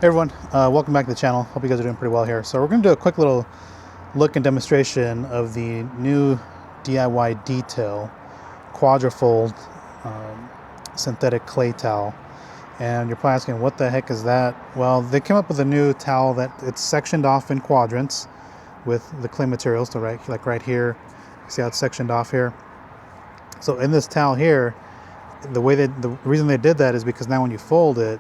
Hey everyone, welcome back to the channel. Hope you guys are doing pretty well here. So we're going to do a quick little look and demonstration of the new DIY detail quadrifold synthetic clay towel. And you're probably asking, what the heck is that? Well, they came up with a new towel that it's sectioned off in quadrants with the clay materials. So right here, see how it's sectioned off here. So in this towel here, the reason they did that is because now when you fold it,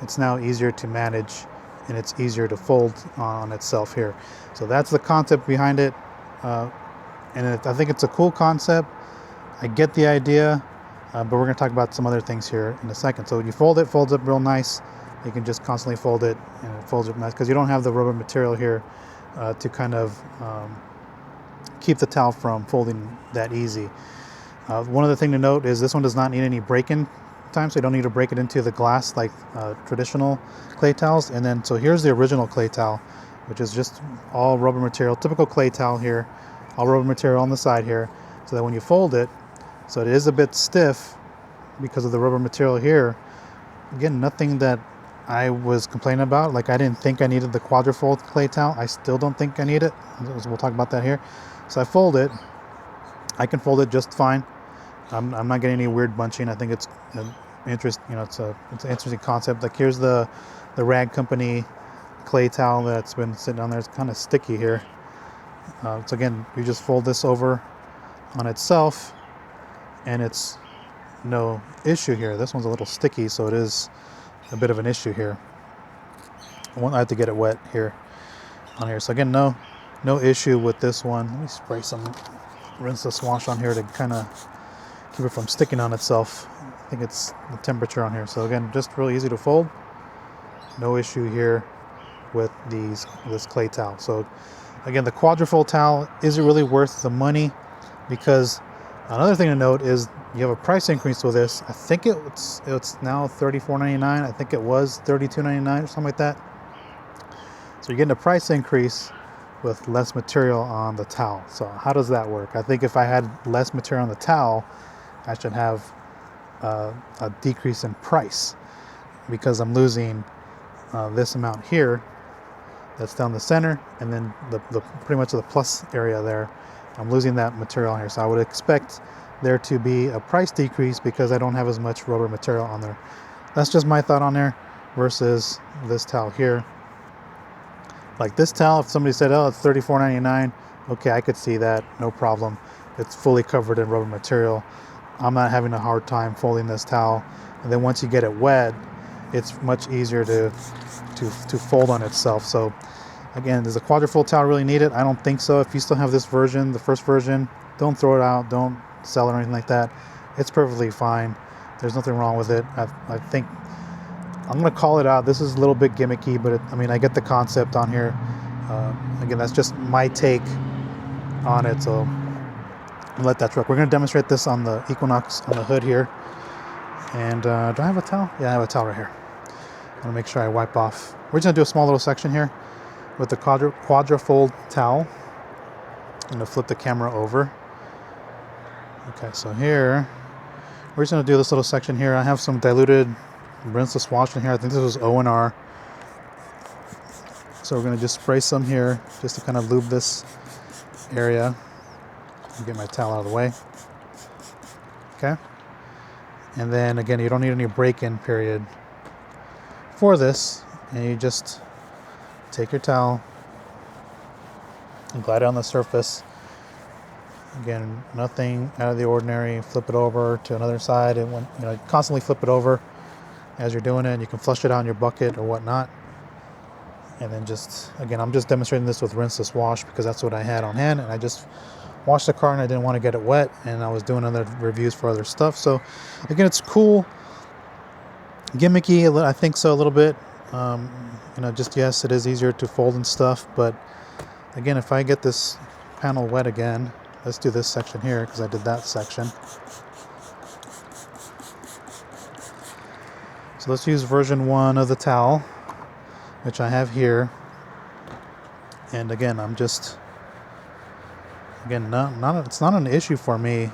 it's now easier to manage and it's easier to fold on itself here. So that's the concept behind it. I think it's a cool concept. I get the idea, but we're going to talk about some other things here in a second. So when you fold it, folds up real nice. You can just constantly fold it and it folds up nice because you don't have the rubber material here to kind of keep the towel from folding that easy. One other thing to note is this one does not need any break-in time, so you don't need to break it into the glass like traditional clay towels. And then so here's the original clay towel, which is just all rubber material, typical clay towel here, all rubber material on the side here, so that when you fold it, so it is a bit stiff because of the rubber material here. Again, nothing that I was complaining about. Like, I didn't think I needed the quadrifold clay towel. I still don't think I need it. We'll talk about that here. So I fold it. I can fold it just fine. I'm not getting any weird bunching. I think it's it's an interesting concept. Like, here's the Rag Company clay towel that's been sitting on there. It's kind of sticky here. So again, you just fold this over on itself, and it's no issue here. This one's a little sticky, so it is a bit of an issue here. I have to get it wet here on here. So again, no issue with this one. Let me spray some rinse this wash on here to kind of keep it from sticking on itself. I think it's the temperature on here. So again, just really easy to fold. No issue here with this clay towel. So again, the quadrifold towel, is it really worth the money? Because another thing to note is you have a price increase with this. I think it's now $34.99. I think it was $32.99 or something like that. So you're getting a price increase with less material on the towel. So how does that work? I think if I had less material on the towel, I should have a decrease in price, because I'm losing this amount here that's down the center, and then the pretty much the plus area there, I'm losing that material here. So I would expect there to be a price decrease because I don't have as much rubber material on there. That's just my thought on there versus this towel here. Like this towel, if somebody said, oh, it's $34.99, okay, I could see that, no problem. It's fully covered in rubber material. I'm not having a hard time folding this towel. And then once you get it wet, it's much easier to fold on itself. So again, does the quadrifold towel really need it? I don't think so. If you still have this version, the first version, don't throw it out, don't sell it or anything like that. It's perfectly fine. There's nothing wrong with it. I think I'm going to call it out. This is a little bit gimmicky, but I get the concept on here. Again, that's just my take on it. So let that truck. We're going to demonstrate this on the Equinox on the hood here. And do I have a towel? Yeah, I have a towel right here. I'm going to make sure I wipe off. We're just going to do a small little section here with the quadrifold towel. I'm going to flip the camera over. Okay, so here, we're just going to do this little section here. I have some diluted rinseless wash in here. I think this was O&R. So we're going to just spray some here just to kind of lube this area. Get my towel out of the way. Okay. And then again, you don't need any break-in period for this. And you just take your towel and glide it on the surface. Again, nothing out of the ordinary. Flip it over to another side, and constantly flip it over as you're doing it. You can flush it out in your bucket or whatnot. And then again, I'm just demonstrating this with rinseless wash because that's what I had on hand, and I just washed the car and I didn't want to get it wet, and I was doing other reviews for other stuff. So again, it's cool, gimmicky, I think so, a little bit. Yes, it is easier to fold and stuff, but again, if I get this panel wet again, let's do this section here because I did that section. So let's use version 1 of the towel, which I have here. And again, it's not an issue for me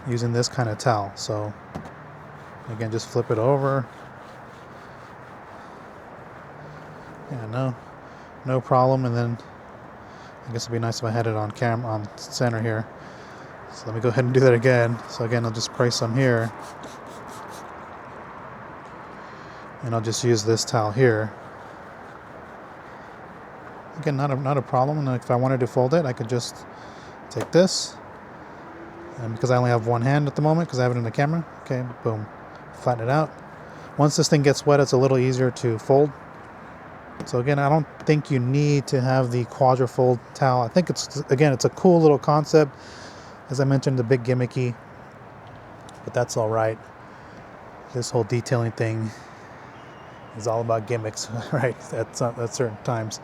using this kind of towel. So again, just flip it over. Yeah, no problem. And then I guess it'd be nice if I had it on camera on center here. So let me go ahead and do that again. So again, I'll just place some here, and I'll just use this towel here. Again, not a problem. And if I wanted to fold it, I could just take this, and because I only have one hand at the moment, because I have it in the camera, okay, boom, flatten it out. Once this thing gets wet, it's a little easier to fold. So again, I don't think you need to have the Quadra fold towel. I think it's a cool little concept. As I mentioned, a bit gimmicky, but that's all right. This whole detailing thing is all about gimmicks, right? At certain times.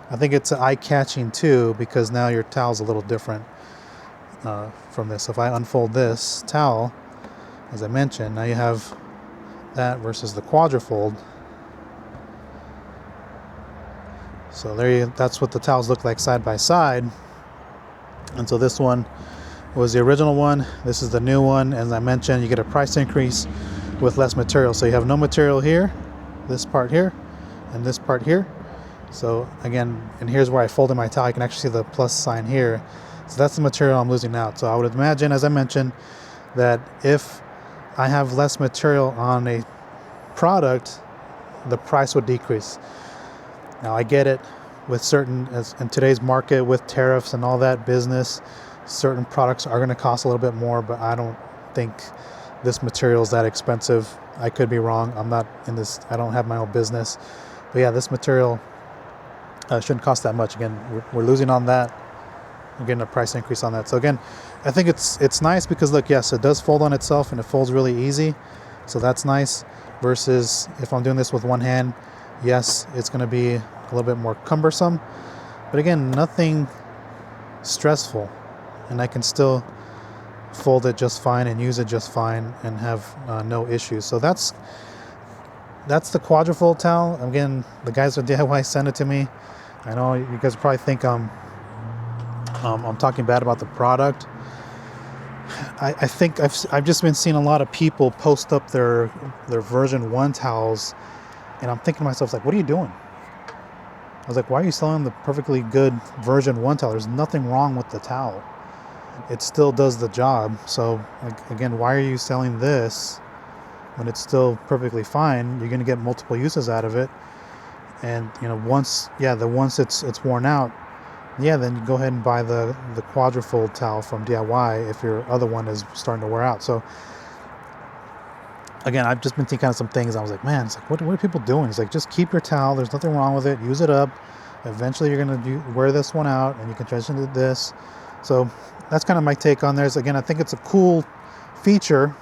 I think it's eye-catching too, because now your towel's a little different from this. So if I unfold this towel, as I mentioned, now you have that versus the Quadra fold. So that's what the towels look like side by side. And so this one was the original one. This is the new one. As I mentioned, you get a price increase with less material. So you have no material here, this part here, and this part here. So again, and here's where I folded my towel. You can actually see the plus sign here. So that's the material I'm losing out. So I would imagine, as I mentioned, that if I have less material on a product, the price would decrease. Now I get it with certain, as in today's market with tariffs and all that business, certain products are going to cost a little bit more, but I don't think this material is that expensive. I could be wrong. I'm not in this, I don't have my own business. But yeah, this material shouldn't cost that much. Again, we're losing on that. We're getting a price increase on that. So again, I think it's nice because look, yes, it does fold on itself and it folds really easy. So that's nice. Versus if I'm doing this with one hand, yes, it's going to be a little bit more cumbersome. But again, nothing stressful. And I can still fold it just fine and use it just fine and have no issues. So that's the Quadra fold towel. Again, the guys at DIY sent it to me. I know you guys probably think I'm talking bad about the product. I think I've just been seeing a lot of people post up their version 1 towels, and I'm thinking to myself, like, what are you doing? I was like, why are you selling the perfectly good version 1 towel? There's nothing wrong with the towel. It still does the job. So like, again, why are you selling this when it's still perfectly fine? You're going to get multiple uses out of it. And once it's worn out, then you go ahead and buy the Quadra fold towel from DIY if your other one is starting to wear out. So again, I've just been thinking of some things. I was like, man, it's like, what are people doing? It's like, just keep your towel. There's nothing wrong with it. Use it up. Eventually you're going to wear this one out and you can transition to this. So that's kind of my take on this. Again, I think it's a cool feature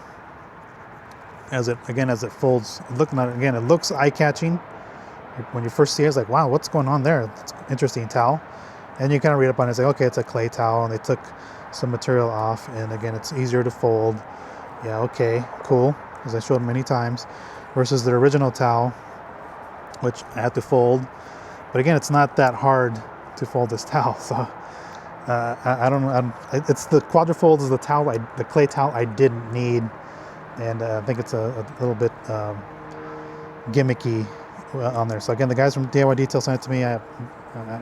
as it folds. Looking at it again, it looks eye-catching. When you first see it, it's like, wow, what's going on there? It's an interesting towel. And you kind of read up on it and say, okay, it's a clay towel, and they took some material off, and again, it's easier to fold. Yeah, okay, cool, as I showed many times, versus the original towel, which I had to fold. But again, it's not that hard to fold this towel, so I don't know. It's the Quadra fold is the clay towel I didn't need, and I think it's a little bit gimmicky on there. So again, the guys from DIY Detail sent it to me.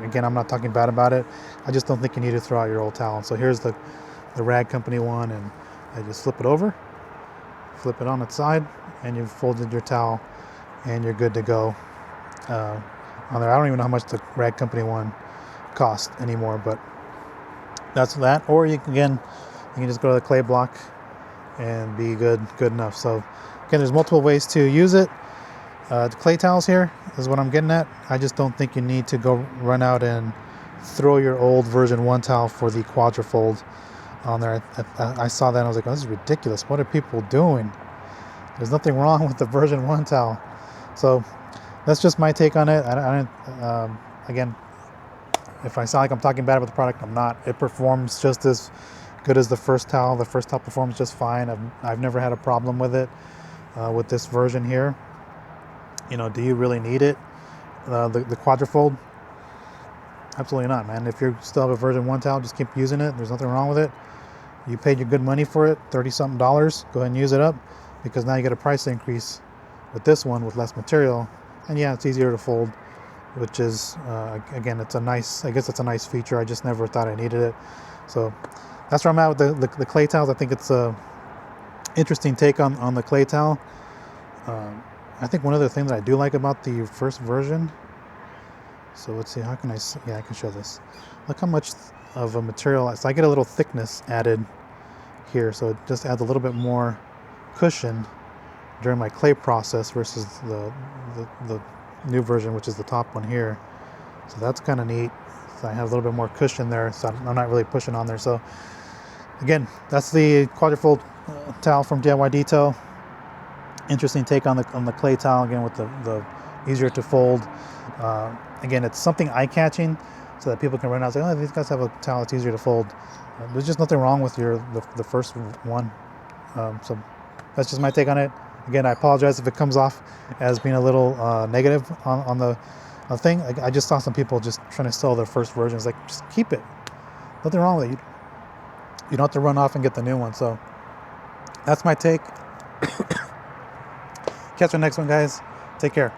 Again, I'm not talking bad about it. I just don't think you need to throw out your old towel. And so here's the Rag Company one, and I just flip it over, flip it on its side, and you've folded your towel, and you're good to go on there. I don't even know how much the Rag Company one cost anymore, but that's that. Or you can just go to the clay block and be good enough. So again, there's multiple ways to use it. The clay towels here is what I'm getting at. I just don't think you need to go run out and throw your old version 1 towel for the Quadra fold on there. I saw that and I was like, oh, this is ridiculous. What are people doing? There's nothing wrong with the version 1 towel. So that's just my take on it. Again, if I sound like I'm talking bad about the product, I'm not. It performs just as good as the first towel. The first towel performs just fine. I've never had a problem with it with this version here. Do you really need it? The Quadra fold? Absolutely not, man. If you still have a version 1 towel, just keep using it. There's nothing wrong with it. You paid your good money for it, $30-something. Go ahead and use it up, because now you get a price increase with this one with less material. And yeah, it's easier to fold which is again, it's a nice. I guess it's a nice feature. I just never thought I needed it. So that's where I'm at with the clay tiles. I think it's a interesting take on the clay tile. I think one other thing that I do like about the first version. So let's see, how can I? Yeah, I can show this. Look how much of a material. So I get a little thickness added here, so it just adds a little bit more cushion during my clay process versus the new version, which is the top one here. So that's kind of neat. So I have a little bit more cushion there, so I'm not really pushing on there. So again, that's the quadrifold towel from DIY Detail. Interesting take on the clay tile, again, with the easier to fold. Again, it's something eye-catching, so that people can run out and say, oh, these guys have a towel that's easier to fold. There's just nothing wrong with the first one. So that's just my take on it. Again, I apologize if it comes off as being a little negative on the thing. I just saw some people just trying to sell their first version. It's like, just keep it. Nothing wrong with it. You don't have to run off and get the new one. So that's my take. Catch you next one, guys. Take care.